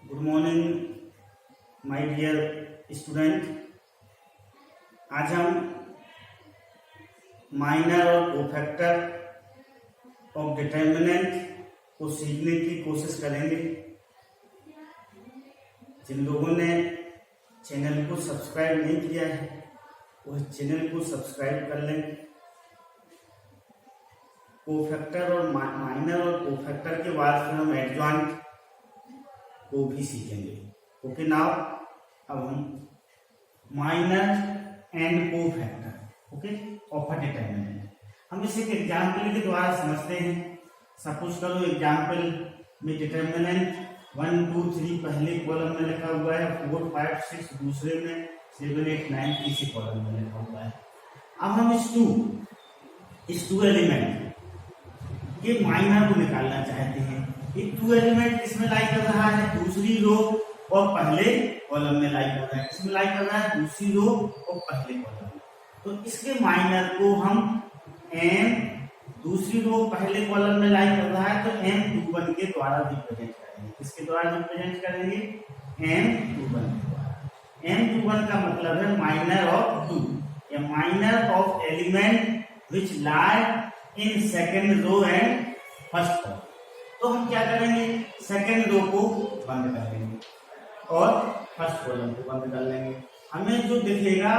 Good morning my dear student. आज हम minor और कोफैक्टर ऑफ डिटर्मिनेंट को सीखने की कोशिश करेंगे। जिन लोगों ने चैनल को सब्सक्राइब नहीं किया है वह चैनल को सब्सक्राइब कर लें। कोफैक्टर और माइनर और कोफैक्टर के बाद फिर हम एडजॉइंट को भी सीखेंगे। ओके नाउ अब हम minor and cofactor okay of a determinant हम इसे एक एग्जाम्पल के द्वारा समझते हैं। सपोज करो एग्जाम्पल में डिटर्मिनेंट 1 2 3 पहले कॉलम में लिखा हुआ है, 4 5 6 दूसरे में, 7 8 9 तीसरे कॉलम में लिखा हुआ है। अब हम इस टू एलिमेंट के माइनर को निकालना चाहते हैं। ये टू एलिमेंट किसमें लाई कर रहा है? दूसरी रो और पहले कॉलम में लाई कर रहा है। किसमें लाई कर रहा है? दूसरी रो और पहले कॉलम में। तो इसके माइनर को हम m दूसरी रो पहले कॉलम में लाई कर रहा है तो m21 के द्वारा रिप्रेजेंट करेंगे। किसके द्वारा रिप्रेजेंट करेंगे? m21 के द्वारा। m21 का मतलब है माइनर ऑफ 2 या minor of element which lie in second row and first column. तो हम क्या करेंगे? सेकेंड रो को बंद कर लेंगे और फर्स्ट कॉलम को बंद कर लेंगे। हमें जो दिखेगा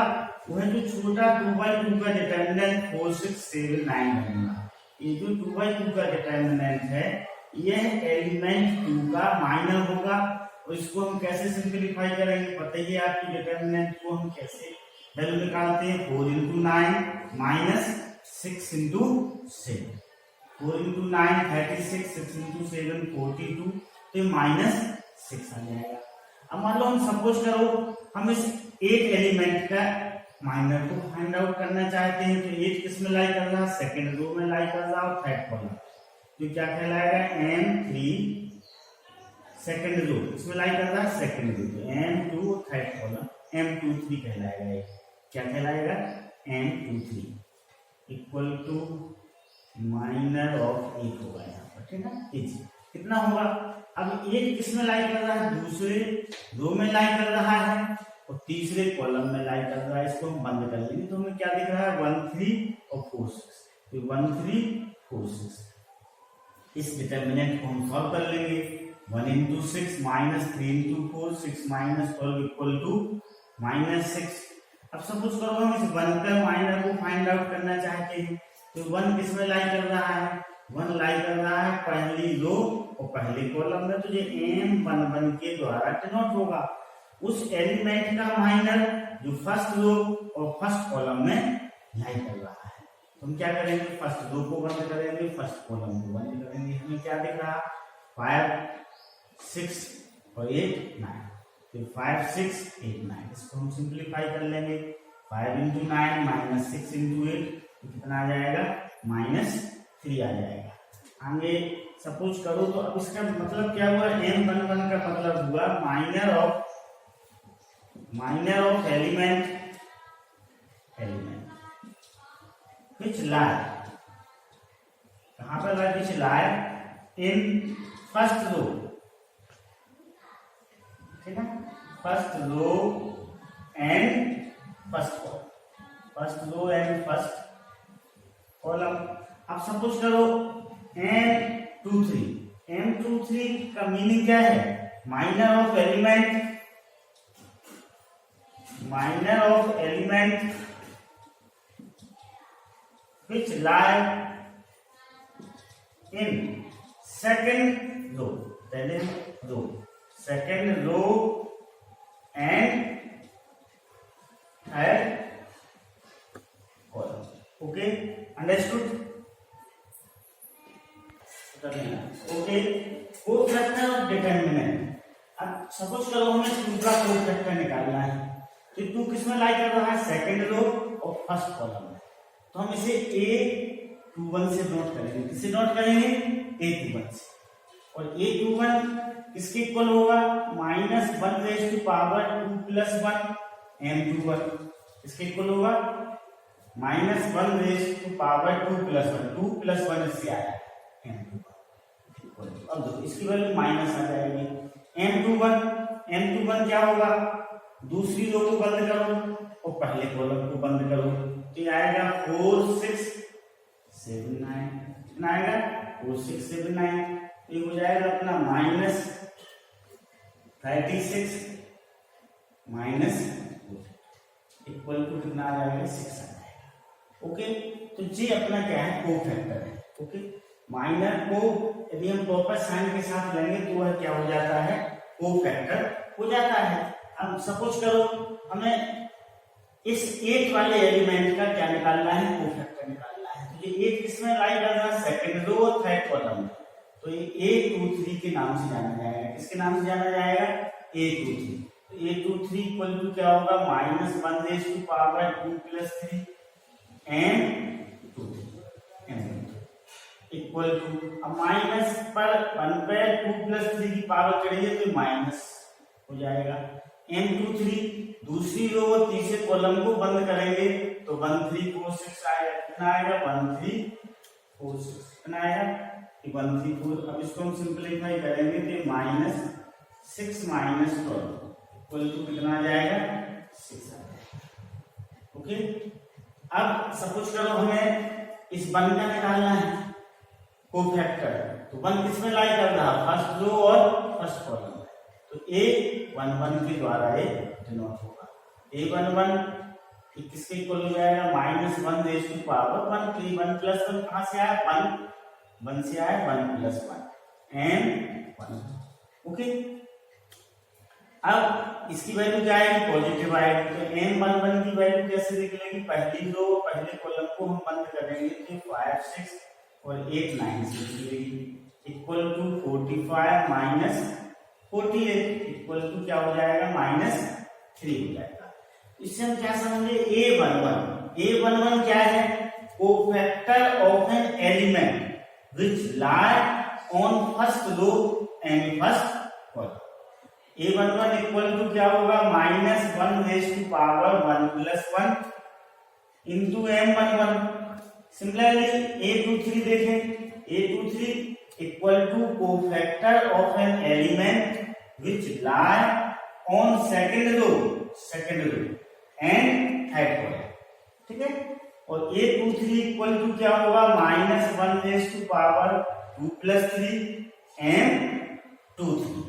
वह जो छोटा 2x2 का डिटर्मिनेंट 4 6 7 9 बनेगा। ये जो 2x2 का डिटर्मिनेंट है यह एलिमेंट 2 का माइनर होगा। और इसको हम कैसे सिंपलीफाई करेंगे? बताइए आपकी डिटर्मिनेंट को हम कैसे वैल्यू निकालते हैं? 4 × 9 माइनस 6 × 7, 4 × 9 36, 6 × 7 42, तो माइनस 6 आ जाएगा। अब मान लो हम सपोज करो हम इस 8 एलिमेंट का माइनर को फाइंड आउट करना चाहते हैं। तो 8 किस में लाई कर रहा है? सेकंड रो में लाई कर रहा है और थर्ड कॉलम। तो क्या कहलाएगा? m3 सेकंड रो इसमें लाई कर रहा है सेकंड रो, तो m2 थर्ड कॉलम m23 कहलाएगा। ये क्या कहलाएगा? m23 equal to minor of 8 होगा यहाँ पर, ठीक है ना। कितना होगा? अब 8 किसमें लाई कर रहा है? दूसरे रो में लाई कर रहा है और तीसरे कॉलम में लाई कर रहा है। इसको हम बंद कर लेंगे तो हमें क्या दिख रहा है? 1 3 और 4 6, तो 1 3 4 6। इस डिटर्मिनेंट को हम सॉल्व कर लेंगे। 1 × 6 minus 3 × 4 6 minus 12 equal to minus 6। अब सपोज करो हम इस 1 का माइनर को फाइंड आउट करना चाहते हैं। तो 1 किसमें लाई कर रहा है? 1 लाई कर रहा है पहली रो और पहले कॉलम में, तो ये m11 के द्वारा डिनोट होगा। उस एलिमेंट का माइनर जो फर्स्ट रो और फर्स्ट कॉलम में लाई कर रहा है। तो हम क्या करेंगे? फर्स्ट रो को बंद करेंगे, फर्स्ट कॉलम को बंद करेंगे। हमें क्या दिख रहा? 5 6 और 8 9, तो 5 6 8 9। इसको हम सिंप्लीफाई कर लेंगे। 5 × 9 माइनस 6 × 8 कितना आ जाएगा? -3 आ जाएगा। आगे सपोज करो तो अब इसका मतलब क्या हुआ? m11 का मतलब हुआ माइनर ऑफ एलिमेंट विच लाई, कहां पर लाई? विच लाई इन फर्स्ट रो, ठीक है, first row and first column, first row and first column. अब सपोज करो m23 का मीनिंग क्या है? Minor of element which lie in second row, पहले row, second row and third column. Okay, understood? Okay, cofactor of determinant. अब suppose करो हमें 2 का कोफैक्टर निकालना है। तो 2 किसमें लाई कर रहा है? सेकंड रो और फर्स्ट कॉलम में। तो हम इसे a21 से नोट करेंगे। किससे नोट करेंगे? a21 से। और a21 किसके इक्वल होगा? -1 रेज़ टू पावर 2 + 1 m21 इसके इक्वल होगा -1 रेज़ टू पावर 2 + 1, 2 + 1 इससे आया m21। अब देखो इसकी वैल्यू माइनस आ जाएगी। m21 n×1 क्या होगा, दूसरी रो को बंद करो और पहले कॉलम को बंद करो, तो ये आएगा 4 6 7 9, कितना आएगा 4 6 7 9, ये हो जाएगा अपना -36 माइनस इक्वल टू कितना आ जाएगा 6 आ जाएगा। ओके, तो ये अपना क्या है कोफैक्टर है। ओके, माइनर को यदि हम प्रॉपर साइन के साथ लेंगे तो वह क्या हो जाता है, कोफैक्टर हो जाता है। अब सपोज करो हमें इस 8 वाले एलिमेंट का क्या निकालना है, कोफैक्टर निकालना है, तो ये 8 किसमें लाई कर रहा है, सेकंड रो और थर्ड कॉलम में, तो ये 8 2 3 के नाम से जाना जाएगा। किसके नाम से जाना जाएगा, 8 2 3। तो 8 2 3 इक्वल टू क्या होगा, -1⁻²3 एंड 2 इक्वल टू, अब माइनस पर 1/2 + 3 की पावर चढ़िए तो माइनस हो जाएगा, m2 दूसरी रो और तीसरे कॉलम को बंद करेंगे तो 1346 आएगा, कितना आएगा 1346, कितना आएगा 134। अब इसको हम सिंपलीफाई करेंगे तो -6 - 12 इक्वल टू कितना आ जाएगा 6 आ जाएगा। ओके, अब सपोज करो हमें इस 1 का निकालना है कोफैक्टर, तो 1 किसमें लाई कर रहा, फर्स्ट रो और फर्स्ट कॉलम, तो a11 के द्वारा ये डिनोट होगा। a11 किसके इक्वल हो जाएगा, -1⁻1 तो 1 + 1 कहां से आया, 1 से आया, 1 + 1 एंड 1। ओके, अब इसकी वैल्यू क्या आएगी, पॉजिटिव आएगी, तो m11 की वैल्यू कैसे निकलेगी, पहली रो पहले कॉलम को हम बंद करेंगे तो 5 6 और 8 9 से निकलेगी, इक्वल टू 45 - 48 इक्वल टू क्या हो जाएगा, -3 हो जाएगा। इससे हम क्या समझे, a11 क्या है, cofactor of an element which lie on first row and first column. a11 equal to क्या होगा, -1⁻1 + 1 इंटू m11। सिमिलरली a23 देखें, a23 equal to cofactor of an element which lie on second row and third column, ठीक है। और a23 equal to क्या होगा, -1⁻2 + 3 and 2 3।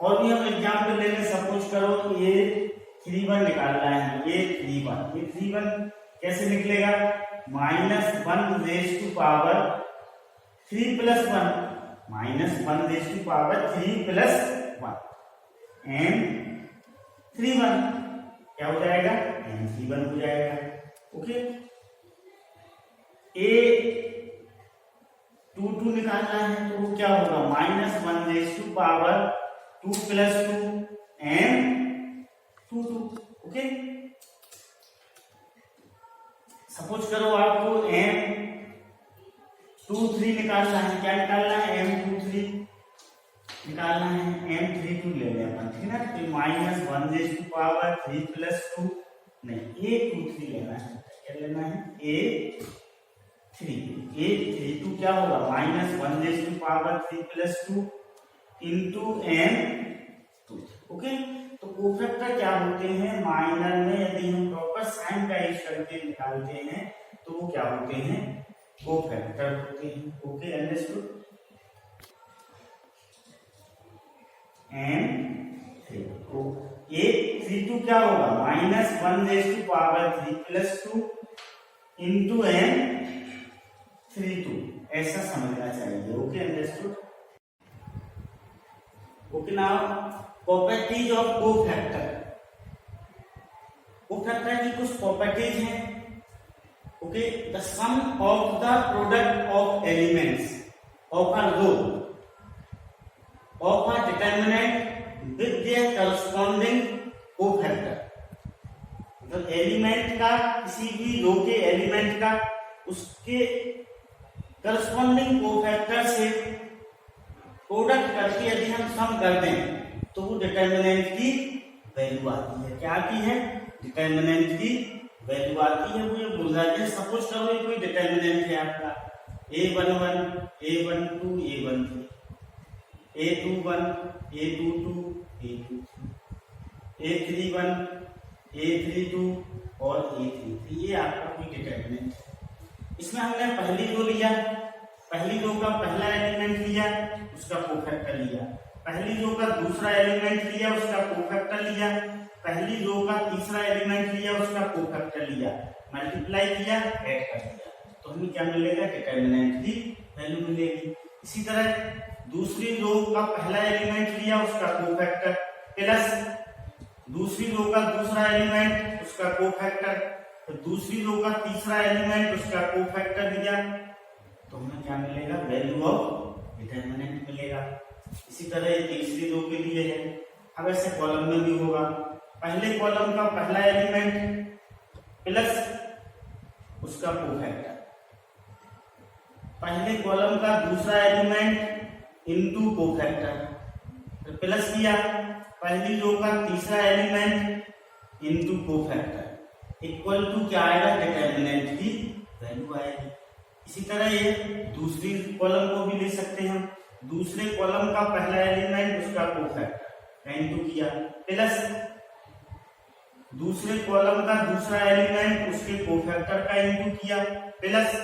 और भी हम एग्जाम्पल ले लें, सपोज करो a31 निकालना है, a31 कैसे निकलेगा, -1⁻3 + 1 -1⁻3 + 1 एंड 31 क्या हो जाएगा, m31 हो जाएगा। ओके, a22 निकालना है तो वो क्या होगा, -1⁻2 + 2 एंड 2 2। ओके, सपोज करो आपको m23 निकालना है, क्या निकालना है, m23 निकालना है, m32 ले लें अपन, ठीक है ना, तो -1⁻3 + 2 नहीं, a23 लेना है, क्या लेना है, a32 क्या होगा, -1⁻3 + 2 इंटू m2। ओके, तो कोफैक्टर क्या होते हैं, माइनर में यदि हम प्रॉपर साइन का यूज करके निकालते हैं तो वो क्या होते हैं, कोफैक्टर होते हैं। Okay, understood. a32 क्या होगा, -1⁻3 + 2 इंटू m32, ऐसा समझना चाहिए। Okay, understood. Okay, now properties of cofactor. Cofactor की कुछ प्रॉपर्टीज हैं। Okay, the sum of the product of elements of a row of a determinant with their corresponding cofactor, तो element का, किसी भी रो के एलिमेंट का उसके करस्पॉन्डिंग कोफैक्टर से प्रोडक्ट करके यदि हम सम कर दें तो वो डिटरमिनेंट की वैल्यू आती है। क्या आती है, डिटरमिनेंट की वैल्यू आती है। वो ये बोल रहा है, सपोज करो ये कोई डिटरमिनेंट है आपका a11 a12 a13, A21, A22, A23, A31, A32 और A33, ये आपका कोई डिटरमिनेंट है। इसमें हमने पहली रो लिया, पहली रो का पहला एलिमेंट लिया, उसका कोफैक्टर लिया, पहली रो का दूसरा एलिमेंट लिया, उसका कोफैक्टर लिया, पहली रो का तीसरा एलिमेंट लिया, उसका कोफैक्टर लिया, मल्टीप्लाई किया, ऐड कर दिया, तो हमें क्या मिलेगा? डिटरमिनेंट की वैल्यू मिलेगी। इसी तरह दूसरी रो का पहला एलिमेंट लिया, उसका कोफैक्टर, प्लस दूसरी रो का दूसरा एलिमेंट, उसका कोफैक्टर, तो दूसरी रो का तीसरा एलिमेंट, उसका कोफैक्टर लिया, तो हमें क्या मिलेगा? वैल्यू ऑफ डिटरमिनेंट मिलेगा। इसी तरह ये तीसरी रो के लिए है। अब ऐसे कॉलम में भी होगा, पहले कॉलम का पहला एलिमेंट प्लस उसका कोफैक्टर, पहले कॉलम का दूसरा एलिमेंट इनटू कोफैक्टर, तो प्लस किया, पहली रो का तीसरा element into cofactor, equal to क्या आएगा? डिटरमिनेंट की वैल्यू आएगी। इसी तरह ये दूसरी कॉलम को भी ले सकते हैं हम, दूसरे कॉलम का पहला एलिमेंट, उसका कोफैक्टर इनटू किया, प्लस दूसरे कॉलम का दूसरा एलिमेंट, उसके कोफैक्टर का इनटू किया, प्लस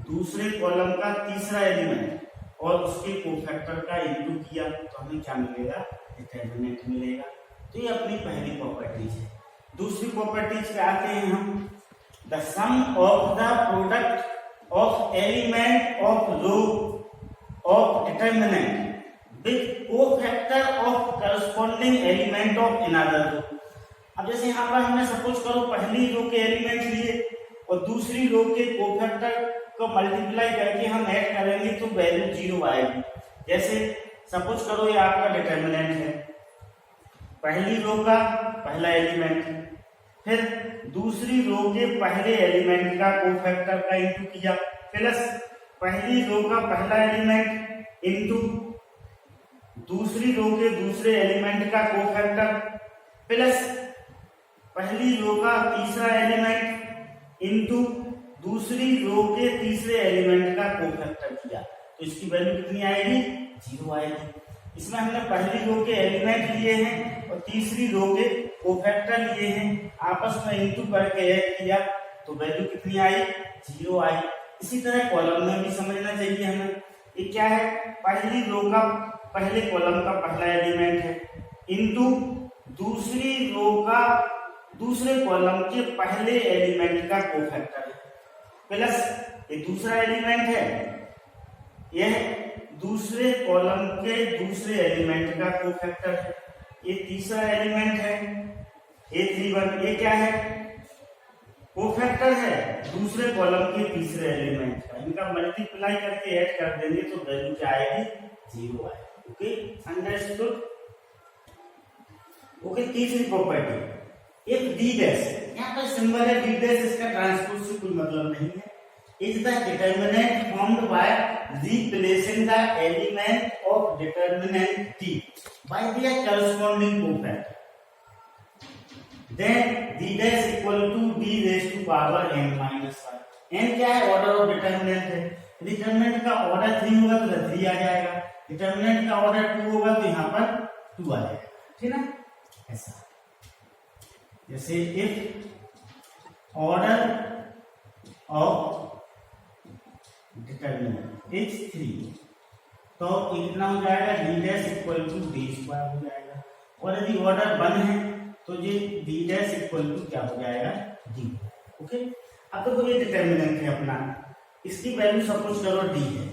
दूसरे कॉलम का तीसरा एलिमेंट और उसके कोफैक्टर का इनटू किया, तो हमें क्या मिलेगा? डिटरमिनेंट मिलेगा। तो ये अपनी पहली प्रॉपर्टीज है। दूसरी प्रॉपर्टीज पे आते हैं हम। The sum of the product of element of row of determinant with cofactor of corresponding element of another row. अब जैसे यहाँ पर हमने सपोज करो पहली रो के एलिमेंट लिए और दूसरी रो के कोफैक्टर को मल्टीप्लाई करके हम ऐड करेंगे तो वैल्यू 0 आएगी। जैसे सपोज करो ये आपका डिटरमिनेंट है, पहली रो का पहला एलिमेंट, फिर दूसरी रो के पहले एलिमेंट का कोफैक्टर का इनटू किया, प्लस पहली रो का पहला एलिमेंट इनटू दूसरी रो के दूसरे एलिमेंट का कोफैक्टर, प्लस पहली रो का तीसरा एलिमेंट इनटू दूसरी रो के तीसरे एलिमेंट का कोफैक्टर किया, तो इसकी वैल्यू कितनी आएगी? 0 आएगी। इसमें हमने पहली रो के एलिमेंट लिए हैं और तीसरी रो के कोफैक्टर लिए हैं, आपस में इनटू करके ऐड किया, तो वैल्यू कितनी आई? 0 आई। इसी तरह कॉलम में भी समझना चाहिए हमें। ये क्या है? पहली रो का पहले कॉलम का पहला एलिमेंट है इनटू दूसरी रो का दूसरे कॉलम के पहले एलिमेंट का कोफैक्टर है, प्लस ये दूसरा एलिमेंट है, यह दूसरे कॉलम के दूसरे एलिमेंट का कोफैक्टर है, ये तीसरा एलिमेंट है A31, ये क्या है? कोफैक्टर है दूसरे कॉलम के तीसरे एलिमेंट का, इनका मल्टीप्लाई करके ऐड कर देंगे तो वैल्यू क्या आएगी? 0 आएगी। Okay, understood? ओके, तीसरी प्रॉपर्टी, एक डी डैश, यहाँ पर सिंबल है डी डैश, इसका ट्रांसपोज से कोई मतलब नहीं है। Is the determinant formed by replacing the element of determinant T by their corresponding cofactor, then D dash equal to D raise to power n minus 1। n क्या है? Order of determinant है। Determinant का order 3 होगा तो 3 आ जाएगा, determinant का order 2 होगा तो यहाँ पर 2 आ जाएगा, ठीक है ना? ऐसा जैसे if order of determinant is 3 तो कितना हो जाएगा? D dash equal to D square हो जाएगा, और यदि ऑर्डर 1 है तो ये डी डैश इक्वल टू क्या हो जाएगा? डी। ओके, अब तो ये डिटरमिनेंट है अपना, इसकी वैल्यू सपोज करो डी है।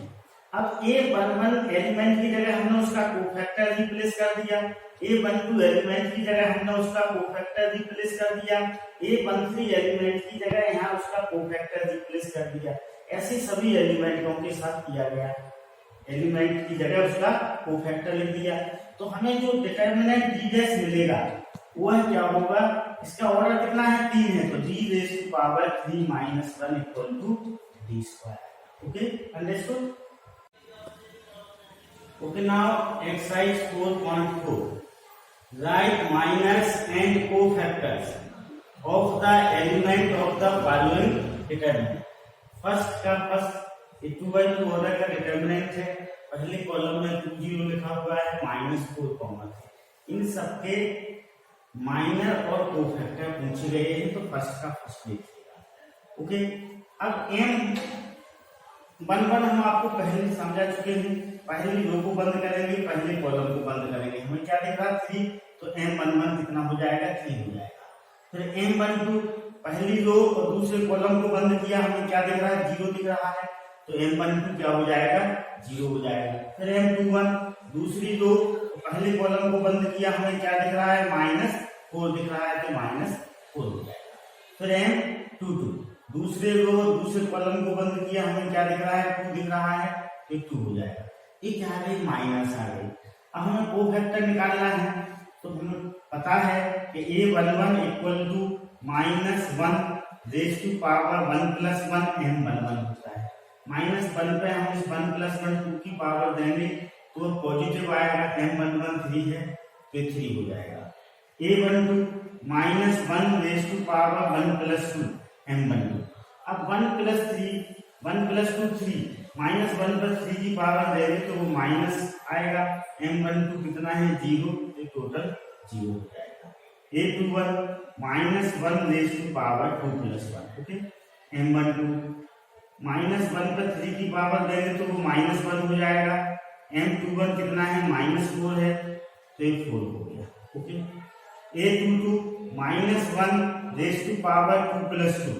अब A11 एलिमेंट की जगह हमने उसका कोफैक्टर रिप्लेस कर दिया, A12 एलिमेंट की जगह हमने उसका कोफैक्टर रिप्लेस कर दिया, A13 एलिमेंट की जगह यहाँ उसका कोफैक्टर रिप्लेस कर दिया। ऐसे सभी एलिमेंटों के साथ किया गया, एलिमेंट की जगह उसका कोफैक्टर लिख दिया, तो हमें जो डिटरमिनेंट डी डैश मिलेगा वो है क्या होगा? इसका ऑर्डर कितना है? 3 है, तो D raise to power 3 minus 1 equal to D square. Okay, understood? Okay, now exercise 4.4. Write minors and cofactors of the element of the following determinant. First का फर्स्ट 2/2 ऑर्डर का डिटरमिनेंट है पहले कॉलम में 2 0 लिखा हुआ है, -4 कॉमन है। इन सबके माइनर और कोफैक्टर पूछे गए हैं, तो फर्स्ट का फर्स्ट देखिएगा। ओके, अब M11 हम आपको पहले समझा चुके हैं। पहली रो को बंद करेंगे, पहले कॉलम को बंद करेंगे, हमें क्या दिख रहा 3, तो M11 कितना हो जाएगा 3 हो जाएगा। फिर M12 पहली रो और दूसरे कॉलम को बंद किया, हमें क्या दिख रहा है 0 दिख रहा है, तो M12 क्या हो जाएगा 0 हो जाएगा। फिर M21 दूसरी रो पहले कॉलम को बंद किया, हमें क्या दिख रहा है -4 दिख रहा है, तो -4 हो जाएगा। फिर M22 दूसरे रो दूसरे कॉलम को बंद किया, हमें क्या दिख रहा है 2 दिख रहा है, तो 2 हो जाएगा। ये क्या आ गई माइनस आ गई। अब हमें कोफैक्टर निकालना है, तो हमें पता है कि A11 equal to -1 raise to power 1 + 1 M11 होता है। -1 पे हम इस 1 + 1 2 की पावर देंगे तो पॉजिटिव आएगा, M11 3 है तो 3 हो जाएगा। A12 -1 raise to power 1 + 2 M12। अब 1 + 3 1 + 2 3 -1 पर 3 की पावर देंगे तो वो माइनस आएगा। M12 कितना है 0, तो टोटल 0 हो जाएगा। A21 -1 raise to power 2 + 1। Okay, M12 -1 पर 3 की पावर देंगे तो वो -1 हो जाएगा। M21 कितना है -4 है, तो ये 4 हो गया। Okay, A22 -1 raise to power 2 + 2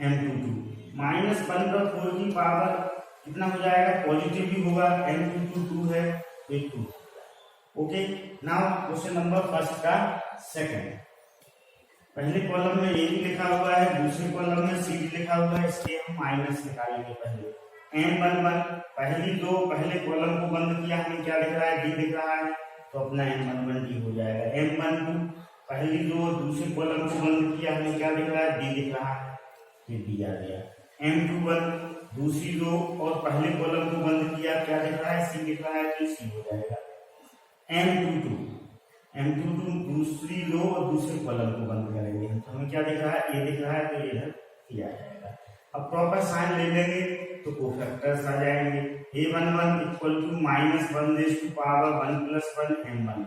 M22 -1 पर 4 की पावर कितना हो जाएगा पॉजिटिव भी होगा, M22 2 है तो 2। Okay, now question number first का सेकंड। पहले कॉलम में ए लिखा हुआ है, दूसरे कॉलम में सी लिखा हुआ है, इसके हम माइनस निकालेंगे। पहले M11 पहली दो पहले कॉलम को बंद किया, हमें क्या दिख रहा है D दिख रहा है, तो अपना M11 D हो जाएगा। M12 पहली दो दूसरे कॉलम को बंद किया, हमें क्या दिख रहा है D दिख रहा है, तो D आ गया। M21 दूसरी रो और पहले कॉलम को बंद किया, क्या दिख रहा है C दिख रहा है, तो C हो जाएगा। M22 दूसरी रो और दूसरे कॉलम को बंद करेंगे, तो हमें क्या दिख रहा है A दिख रहा है, तो इधर C आ जाएगा। अब प्रॉपर साइन ले लेंगे तो कोफैक्टर्स आ जाएंगे। A11 equal to -1 raise to power 1 + 1 M11।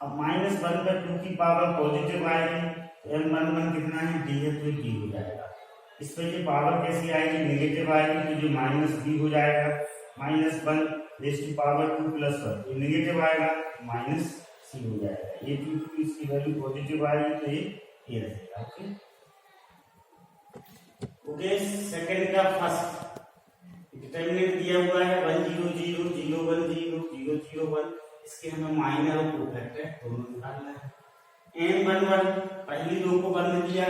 अब -1 पर 2 की पावर पॉजिटिव आएगी, तो M11 कितना है D है, तो D हो जाएगा। इस पर ये पावर कैसी आएगी नेगेटिव आएगी, तो जो -D हो जाएगा। -1 रेज़ टू पावर 2 + 1 ये नेगेटिव आएगा, -C हो जाएगा। A22 इसकी वैल्यू पॉजिटिव आएगी, तो ये रहेगा। ओके, सेकंड का फर्स्ट डिटरमिनेंट दिया हुआ है 1 0 0 0 1 0 0 0 1। इसके हमें माइनर और कोफैक्टर दोनों निकालना है। M11 पहली रो को बंद किया,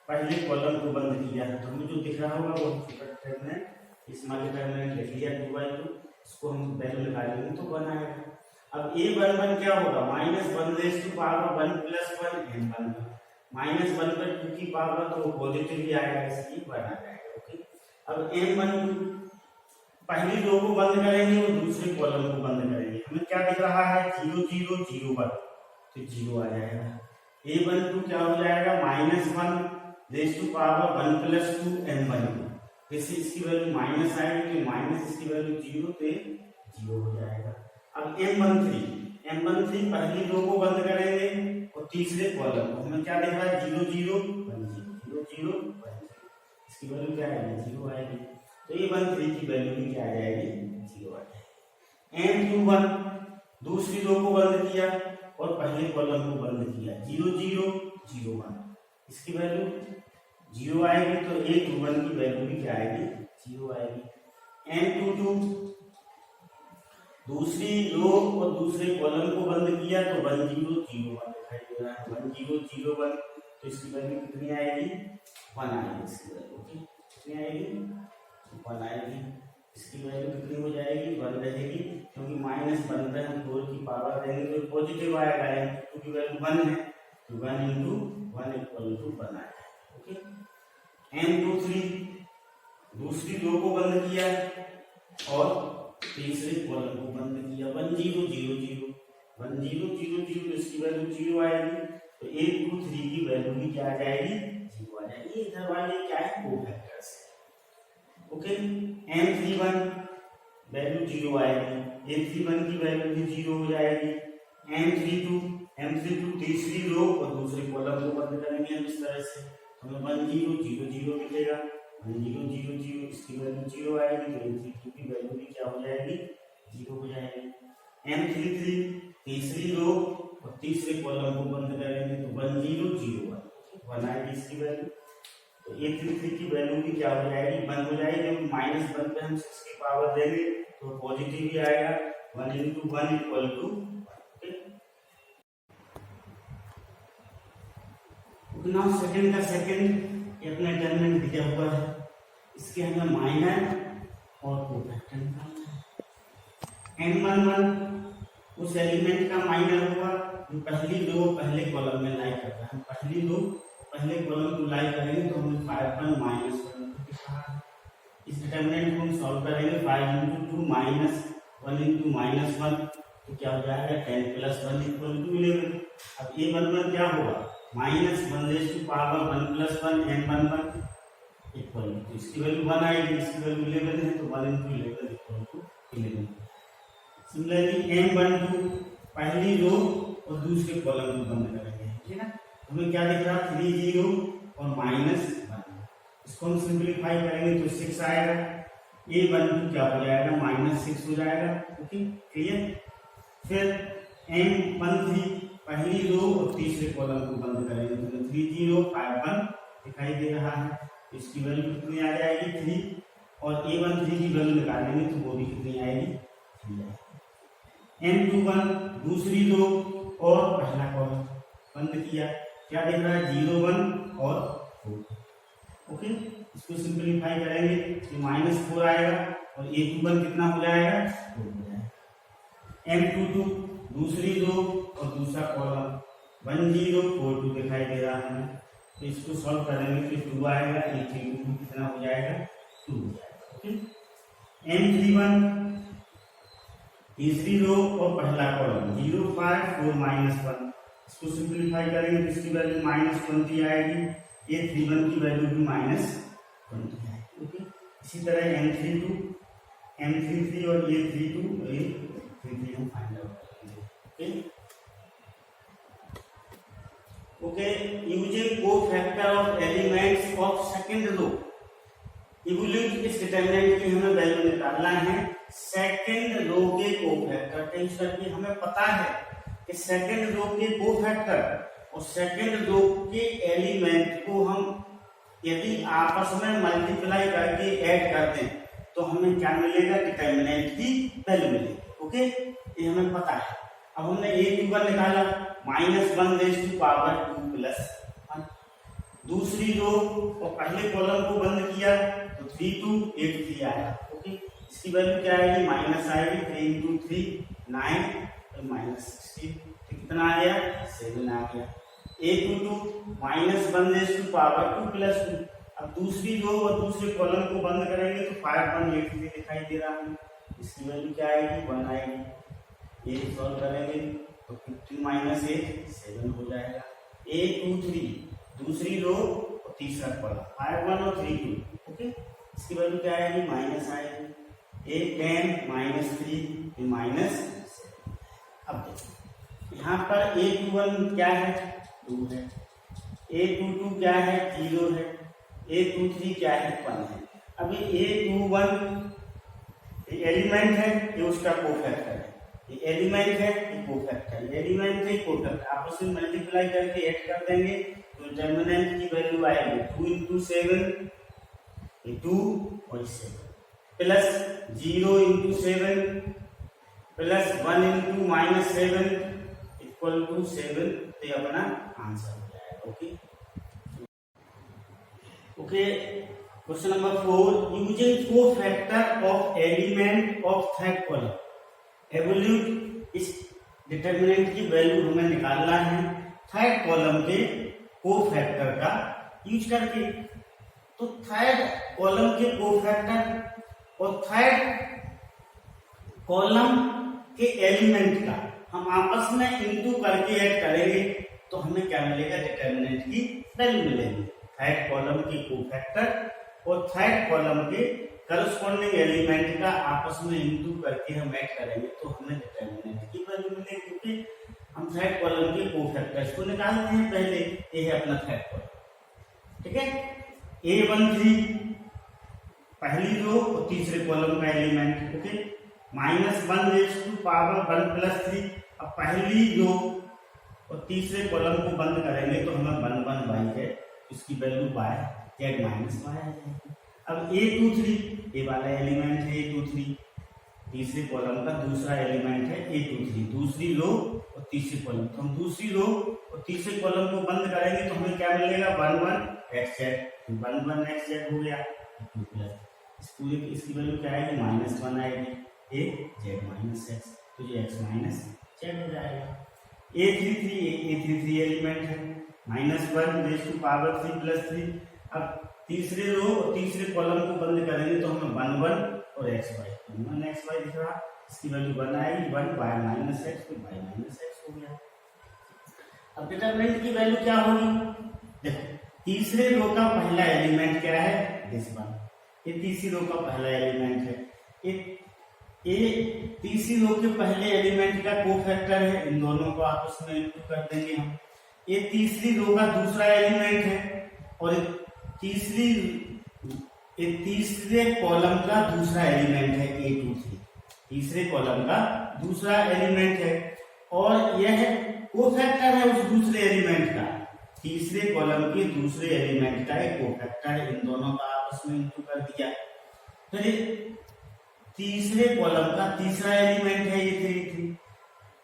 पहले कॉलम को बंद किया, तो हमें जो दिख रहा होगा वो डिटरमिनेंट स्मॉल डिटरमिनेंट लिख लिया 2/2, इसको हम वैल्यू निकालेंगे तो 1 आएगा। अब A11 क्या होगा -1 रेज़ टू पावर 1 + 1 M11। -1 पर 2 की पावर तो पॉजिटिव ही आएगा, इसलिए 1 आ जाएगा। ओके, अब M12 पहली रो को बंद करेंगे और दूसरे कॉलम को बंद करेंगे, हमें क्या दिख रहा है 0 0 0 1, तो 0 आ जाएगा। A12 क्या हो जाएगा -1 रेज़ टू पावर 1 + 2 M12। जैसे इसकी वैल्यू माइनस आएगी तो माइनस इसकी वैल्यू 0 पे 0 हो जाएगा। अब M13 पहली रो को बंद करेंगे और तीसरे कॉलम को, हमें क्या दिख रहा है 0 0 1 0 0 0 1 0, इसकी वैल्यू क्या आएगी 0 आएगी, तो A13 की वैल्यू भी क्या आ जाएगी 0 आ जाएगी। M21 दूसरी रो को बंद किया और पहले कॉलम को बंद किया, 0 0 0 1, इसकी वैल्यू 0 आएगी, तो A21 की वैल्यू भी क्या आएगी 0 आएगी। M22 दूसरी रो और दूसरे कॉलम को बंद किया, तो 1 0 0 1 दिखाई दे रहा है, 1 0 0 1, तो इसकी वैल्यू कितनी आएगी 1 आएगी। इसकी वैल्यू कितनी आएगी 1 आएगी। इसकी वैल्यू कितनी हो जाएगी 1 रहेगी, क्योंकि -1 पे हम 4 की पावर देंगे तो पॉजिटिव आएगा। M22 की वैल्यू 1 है, तो 1 × 1 = 1 आएगा। ओके, M23 दूसरी रो को बंद किया और तीसरे कॉलम को बंद किया, 1 0 0 0 1 0 0 0, इसकी वैल्यू 0 आएगी, तो A23 की वैल्यू भी क्या आ जाएगी 0 आ जाएगी। इधर वाले क्या है कोफैक्टर्स है। ओके, M31 वैल्यू 0 आएगी, M31 की वैल्यू भी 0 हो जाएगी, M32 तीसरी रो और दूसरे कॉलम को बंद करेंगे हम इस तरह से, हमें 1 0 0 0 मिलेगा, 1 0 0 0 इसकी वैल्यू 0 आएगी, तो M32 की वैल्यू भी क्या हो जाएगी 0 हो जाएगी। M33 तीसरी रो और तीसरे कॉलम को बंद करेंगे तो 1 0 0 1 आएगी इसकी वैल्यू, तो A33 की वैल्यू भी क्या हो जाएगी 1 हो जाएगी। जब -1 पे हम 6 की पावर देंगे तो पॉजिटिव ही आएगा, 1 × 1 इक्वल टू। नाउ सेकंड का सेकंड ये अपना डिटरमिनेंट दिया हुआ है, इसके हमें माइनर और कोफैक्टर निकालना है। n11 उस एलिमेंट का माइनर होगा जो पहली रो पहले कॉलम में लाई करता है, हम पहली रो पहले कॉलम को लाई करेंगे तो हमें 5 1 -1 इस डिटरमिनेंट को हम सॉल्व करेंगे। 5 × 2 -1 × -1 तो क्या हो जाएगा 10 + 1 = 11। अब A11 क्या होगा -1 to power 1 + 1 n11 equal to, इसकी वैल्यू 1 आएगी, इसकी वैल्यू 11 है तो 1 × 11 इक्वल टू 11। सिमिलरली m12 पहली रो और दूसरे कॉलम को बंद करेंगे, ठीक है ना। हमें क्या दिख रहा 3 0 और -1, इसको हम सिंपलीफाई करेंगे तो 6 आएगा, A12 क्या हो जाएगा -6 हो जाएगा, ओके क्लियर। फिर m13 पहली रो और तीसरे कॉलम को बंद करेंगे तो 3 0 5 1 दिखाई दे रहा है, इसकी वैल्यू कितनी आ जाएगी 3, और A13 की वैल्यू निकालेंगे तो वो भी कितनी आएगी 3 आएगी। M21 दूसरी रो और पहला कॉलम बंद किया, क्या दिख रहा है 0 1 और 4, ओके। इसको सिंपलीफाई करेंगे तो -4 आएगा और A21 कितना हो जाएगा 4 हो जाएगा। M22 दूसरी रो और दूसरा कॉलम 1 0 4 2 दिखाई दे रहा है, तो इसको सॉल्व करेंगे तो 2 आएगा, A32 कितना हो जाएगा 2 हो जाएगा, ओके। M31 तीसरी रो और पहला कॉलम 0 5 4 -1, इसको सिंपलीफाई करेंगे तो इसकी वैल्यू -20 आएगी, A31 की वैल्यू भी -20 आएगी, ओके। इसी तरह M32 M33 और A32 A33 हम फाइंड आउट करेंगे, okay. Using cofactor of elements of second row, evaluate इस डिटरमिनेंट की हमें वैल्यू निकालना है सेकंड रो के कोफैक्टर के यूज करके। हमें पता है कि सेकंड रो के कोफैक्टर और सेकंड रो के एलिमेंट को हम यदि आपस में मल्टीप्लाई करके ऐड कर दें तो हमें क्या मिलेगा डिटरमिनेंट की वैल्यू मिलेगी, ओके, ये हमें पता है। अब हमने A21 निकाला -1 raised to power 2 + 1, दूसरी रो और पहले कॉलम को बंद किया तो 3 2 8 3 आया, ओके। इसकी वैल्यू क्या आएगी माइनस आएगी, 3 × 3 9 और -16 कितना आ गया 7 आ गया। A22 -1 raised to power 2 + 2, अब दूसरी रो और दूसरे कॉलम को बंद करेंगे तो 5 1 8 3 दिखाई दे रहा है, इसकी वैल्यू क्या आएगी 1 आएगी। ये सॉल्व करेंगे तो 15 - 8 7 हो जाएगा। A23 दूसरी रो और तीसरा कॉलम 5 1 और 3 2, ओके, इसकी वैल्यू क्या आएगी माइनस आएगी। A10 -3 -7। अब देखो यहाँ पर A21 क्या है 2 है, A22 क्या है 0 है, A23 क्या है 1 है। अभी A21 एलिमेंट है, ये उसका कोफैक्टर है, ये एलिमेंट है, ये कोफैक्टर, एलिमेंट है कोफैक्टर, आपस में मल्टीप्लाई करके ऐड कर देंगे तो डिटरमिनेंट की वैल्यू आएगी 2 × 7 ये 2 और 7 प्लस 0 × 7 प्लस 1 × -7 इक्वल टू 7, तो ये अपना आंसर हो जाएगा, okay. Okay, question number 4, using cofactor of element of third column, evolute इस डिटरमिनेंट की वैल्यू हमें निकालना है थर्ड कॉलम के कोफैक्टर का यूज करके। तो थर्ड कॉलम के कोफैक्टर और थर्ड कॉलम के एलिमेंट का हम आपस में इनटू करके ऐड करेंगे तो हमें क्या मिलेगा डिटरमिनेंट की वैल्यू मिलेगी। थर्ड कॉलम के कोफैक्टर और थर्ड कॉलम के करस्पॉन्डिंग एलिमेंट का आपस में इंटू करके हम ऐड करेंगे तो हमें डिटरमिनेंट की वैल्यू मिलेगी, क्योंकि हम थर्ड कॉलम के कोफैक्टर्स को निकालते हैं पहले। ये है अपना थर्ड कॉलम, ठीक है। A13 पहली रो और तीसरे कॉलम का element, okay. -1 raise to power 1 + 3। अब पहली रो और तीसरे कॉलम को बंद करेंगे तो हमें 1 1 बाई है, इसकी value by z minus y आ जाएगी। अब A23 ये वाला एलिमेंट है A23, तीसरे कॉलम का दूसरा एलिमेंट है A23, दूसरी रो और तीसरे कॉलम। तो हम दूसरी रो और तीसरे कॉलम को बंद करेंगे तो हमें क्या मिलेगा 1 1 xz, 1 1 xz हो गया 2 प्लस इस पूरे की इसकी वैल्यू क्या आएगी -1 आएगी, a z माइनस x, तो ये x माइनस z हो जाएगा। A33 एलिमेंट है -1 रेज़ टू पावर 3 + 3। अब तीसरे रो और तीसरे कॉलम को बंद करेंगे तो हमें 1 1 और xy, 1 xy दिख रहा, इसकी वैल्यू 1 आएगी, 1 बाय माइनस x, तो बाय माइनस x हो गया। अब डिटरमिनेंट की वैल्यू क्या होगी, देखो तीसरे रो का पहला एलिमेंट क्या है, दिस वन, ये तीसरी रो का पहला एलिमेंट है, ये तीसरी रो के पहले एलिमेंट का कोफैक्टर है, इन दोनों को आपस में इंटू कर देंगे हम। ये तीसरी रो का दूसरा एलिमेंट है और तीसरे कॉलम का दूसरा एलिमेंट है A23, तीसरे कॉलम का दूसरा एलिमेंट है और यह कोफैक्टर है उस दूसरे एलिमेंट का, तीसरे कॉलम के दूसरे एलिमेंट का एक कोफैक्टर है, इन दोनों का आपस में इंटू कर दिया। फिर तीसरे कॉलम का तीसरा एलिमेंट है A33,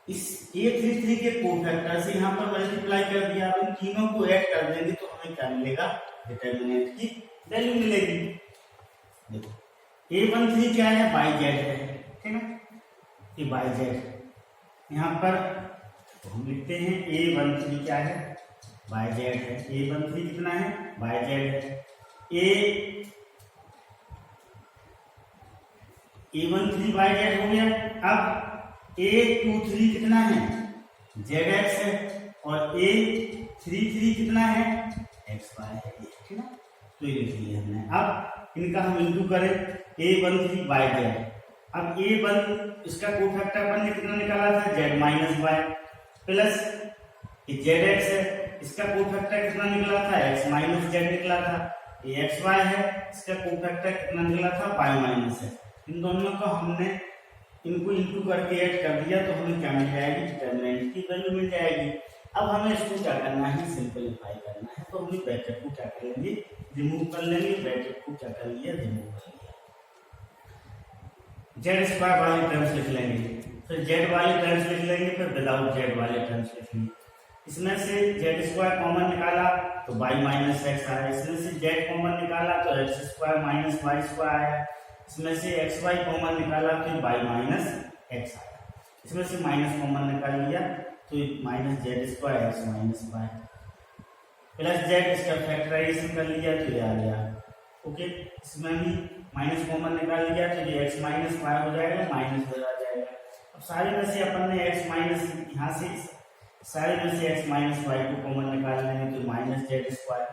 इस A33 के कोफैक्टर से यहाँ पर मल्टीप्लाई कर दिया। अब इन तीनों को ऐड कर देंगे तो हमें क्या मिलेगा, डिटरमिनेंट की वैल्यू मिलेगी। देखो A13 क्या है, बाई जेड है, ठीक है ना, ये बाई जेड। यहाँ पर हम लिखते हैं A13 क्या है, बाई जेड है। A13 कितना है, बाई जेड है। A13 बाई जेड हो गया। अब A23 कितना है, ZX है और A33 कितना है, XY है, ठीक है। तो ये लिख लिया हमने। अब इनका हम इंटू करें, A13 बाई जेड। अब A1 इसका कोफैक्टर अपन ने कितना निकाला था, Z minus y plus ZX है, इसका कोफैक्टर कितना निकला था, x माइनस z निकला था। ये XY है, इसका कोफैक्टर कितना निकला था, y माइनस x। इन दोनों को हमने इनको इंटू करके ऐड कर दिया तो हमें क्या मिल जाएगी, डिटरमिनेंट की वैल्यू मिल जाएगी। अब हमें इसको क्या करना है, सिंपलीफाई करना है, तो हम ब्रैकेट को क्या कर लेंगे, रिमूव कर लेंगे। ब्रैकेट को क्या कर लिया, रिमूव कर लिया। जेड स्क्वायर वाली टर्म्स लिख लेंगे, फिर जेड वाली टर्म्स लिख लेंगे, फिर विदाउट जेड वाले टर्म्स लिखेंगे। इसमें से जेड स्क्वायर कॉमन निकाला तो y माइनस एक्स आया, इसमें से जेड कॉमन निकाला तो X square minus Y square आया, इसमें से एक्स वाई कॉमन निकाला तो y माइनस एक्स आया, इसमें से माइनस कॉमन निकाल लिया तो minus Z square X minus Y plus Z, इसका फैक्टराइजेशन कर लिया तो ये आ गया, ओके। इसमें भी माइनस कॉमन निकाल लिया तो ये एक्स माइनस वाई हो जाएगा, माइनस हो जाएगा। अब सारे में से अपन ने एक्स माइनस, यहाँ से सारे में से एक्स माइनस वाई को कॉमन निकाल लेंगे तो माइनस जेड स्क्वायर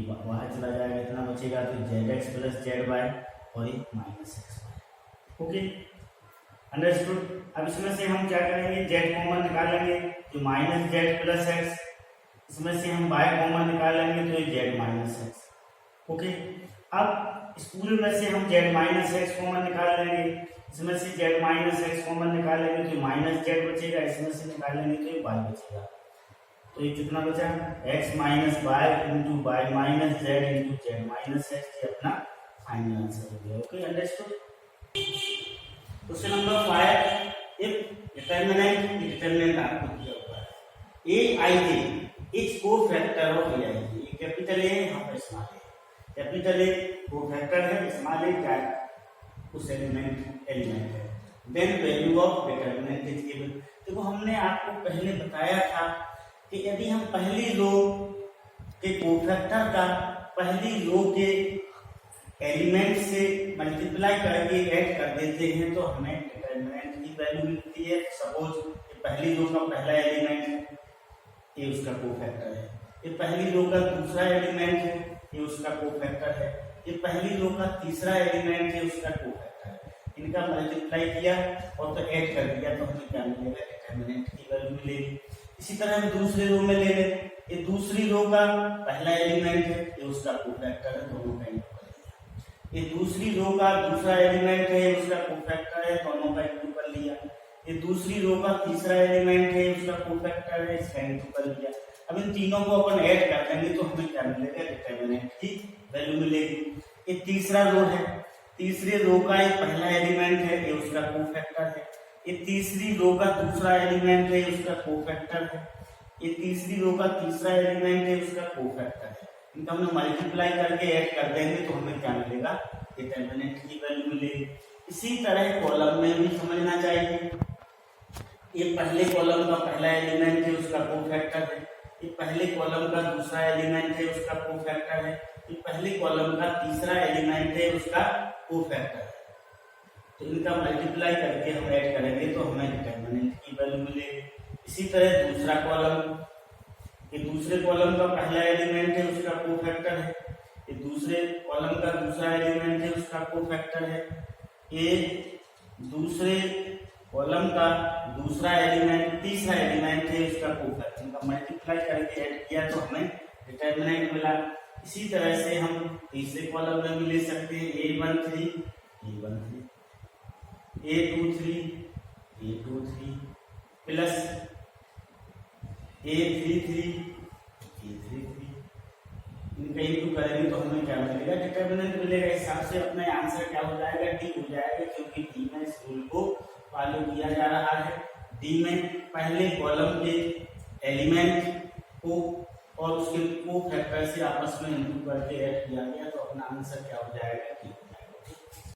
वहां चला जाएगा, इतना बचेगा तो Z X plus Z Y और ये minus X Y, okay, understood. अब इसमें से हम क्या करेंगे, जेड कॉमन निकालेंगे तो माइनस जेड प्लस एक्स, इसमें से हम वाई कॉमन निकालेंगे तो ये जेड माइनस एक्स, ओके। अब इस पूरे में से हम जेड माइनस एक्स कॉमन निकाल लेंगे, इसमें से जेड माइनस एक्स कॉमन निकालेंगे तो माइनस जेड बचेगा, इसमें से निकालेंगे तो ये वाई बचेगा। तो ये कितना बचा, x minus y into y minus z into z minus x, ये अपना फाइनल आंसर हो गया, okay, understood. Question number 5, if determinant आपको दिया हुआ है Aij is cofactor of Aij, capital A यहाँ पर small a, capital A cofactor है, स्मॉल ए क्या उस एलिमेंट है, then value of determinant is given. देखो हमने आपको पहले बताया था कि यदि हम पहली रो के कोफैक्टर का पहली रो के एलिमेंट से मल्टीप्लाई करके ऐड कर देते हैं तो हमें डिटरमिनेंट की वैल्यू मिलती है। सपोज पहली रो का पहला एलिमेंट है, ये उसका कोफैक्टर है, ये पहली रो का दूसरा एलिमेंट है, ये उसका कोफैक्टर है, ये पहली रो का तीसरा एलिमेंट है उसका कोफैक्टर है, इनका मल्टीप्लाई किया और तो ऐड कर दिया तो हमें क्या मिलेगा, डिटरमिनेंट की वैल्यू मिलेगी। इसी तरह हम दूसरे रो में ले लें, ये दूसरी रो का पहला एलिमेंट है, ये उसका कोफैक्टर है, दोनों का इंटू कर लिया। ये दूसरी रो का दूसरा एलिमेंट है, उसका कोफैक्टर है, दोनों का इंटू कर लिया। ये दूसरी रो का तीसरा एलिमेंट है, उसका कोफैक्टर है, इसका इंटू कर लिया। अब इन तीनों को अपन ऐड कर देंगे तो हमें क्या मिलेगा, डिटरमिनेंट की वैल्यू मिलेगी। ये तीसरा रो है, तीसरे रो का एक पहला एलिमेंट है, ये उसका कोफैक्टर है। ये तीसरी रो का दूसरा एलिमेंट है, उसका कोफैक्टर है। ये तीसरी रो का तीसरा एलिमेंट है, उसका कोफैक्टर है। इनका हम मल्टीप्लाई करके ऐड कर देंगे तो हमें क्या मिलेगा, डिटरमिनेंट की वैल्यू मिलेगी। इसी तरह कॉलम में भी समझना चाहिए, ये पहले कॉलम का पहला एलिमेंट है, उसका कोफैक्टर है। ये पहले कॉलम का दूसरा एलिमेंट है, उसका कोफैक्टर है। ये पहले कॉलम का तीसरा एलिमेंट है, उसका कोफैक्टर है। तो इनका मल्टीप्लाई करके हम ऐड करेंगे तो हमें डिटरमिनेंट की वैल्यू मिलेगी। इसी तरह दूसरा कॉलम, ये दूसरे कॉलम का पहला एलिमेंट है, उसका कोफैक्टर है। ये दूसरे कॉलम का दूसरा एलिमेंट है, उसका कोफैक्टर है। ये दूसरे कॉलम का दूसरा एलिमेंट तीसरा एलिमेंट है, उसका कोफैक्टर। इनका मल्टीप्लाई करके ऐड किया तो हमें डिटरमिनेंट मिला। इसी तरह से हम तीसरे कॉलम में भी ले सकते हैं, A13 A13 A23 A23 plus A33 A33। इनका इंटू करेंगे तो हमें क्या मिलेगा, डिटरमिनेंट मिलेगा। इस हिसाब से अपना आंसर क्या हो जाएगा, डी हो जाएगा, क्योंकि डी में इस रूल को फॉलो किया जा रहा है। डी में पहले कॉलम के एलिमेंट को और उसके कोफैक्टर से आपस में इंटू करके ऐड किया गया तो अपना आंसर क्या हो जाएगा, डी।